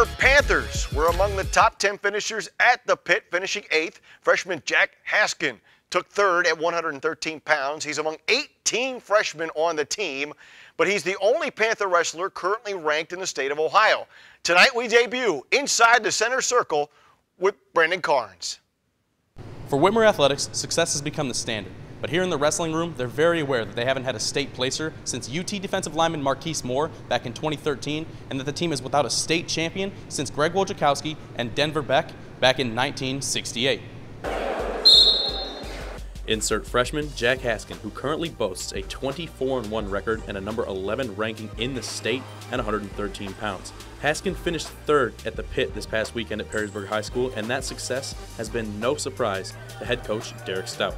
Your Panthers were among the top 10 finishers at the pit, finishing 8th. Freshman Jack Haskin took 3rd at 113 pounds. He's among 18 freshmen on the team, but he's the only Panther wrestler currently ranked in the state of Ohio. Tonight we debut inside the center circle with Brandon Carnes. For Whitmer Athletics, success has become the standard. But here in the wrestling room, they're very aware that they haven't had a state placer since UT defensive lineman Marquise Moore back in 2013, and that the team is without a state champion since Greg Wojciechowski and Denver Beck back in 1968. Insert freshman Jack Haskin, who currently boasts a 24-1 record and a number 11 ranking in the state and 113 pounds. Haskin finished 3rd at the pit this past weekend at Perrysburg High School, and that success has been no surprise to head coach Derek Stout.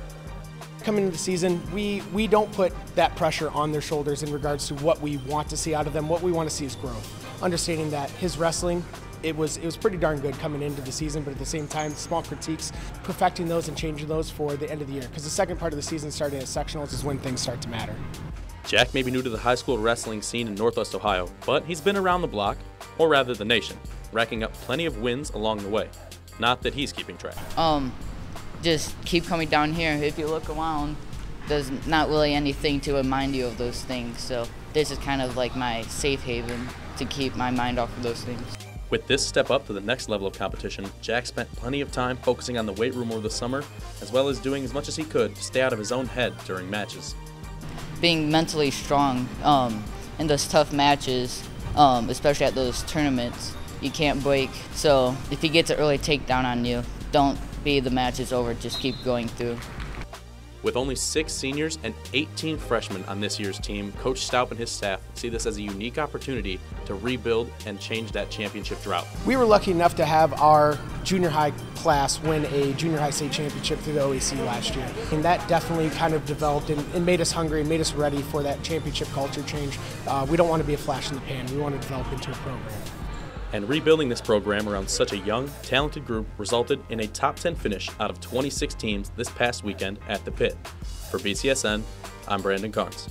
Coming into the season, we don't put that pressure on their shoulders in regards to what we want to see out of them. What we want to see is growth. Understanding that his wrestling, it was pretty darn good coming into the season, but at the same time, small critiques, perfecting those and changing those for the end of the year. Because the second part of the season, starting at sectionals, is when things start to matter. Jack may be new to the high school wrestling scene in Northwest Ohio, but he's been around the block, or rather the nation, racking up plenty of wins along the way. Not that he's keeping track. Just keep coming down here. If you look around, there's not really anything to remind you of those things. So this is kind of like my safe haven to keep my mind off of those things. With this step up to the next level of competition, Jack spent plenty of time focusing on the weight room over the summer, as well as doing as much as he could to stay out of his own head during matches. Being mentally strong in those tough matches, especially at those tournaments, you can't break. So if he gets an early takedown on you, don't be the match is over, just keep going through. With only 6 seniors and 18 freshmen on this year's team, Coach Stout and his staff see this as a unique opportunity to rebuild and change that championship drought. We were lucky enough to have our junior high class win a junior high state championship through the OAC last year. And that definitely kind of developed and made us hungry and made us ready for that championship culture change. We don't want to be a flash in the pan. We want to develop into a program. And rebuilding this program around such a young, talented group resulted in a top 10 finish out of 26 teams this past weekend at the pit. For BCSN, I'm Brandon Carnes.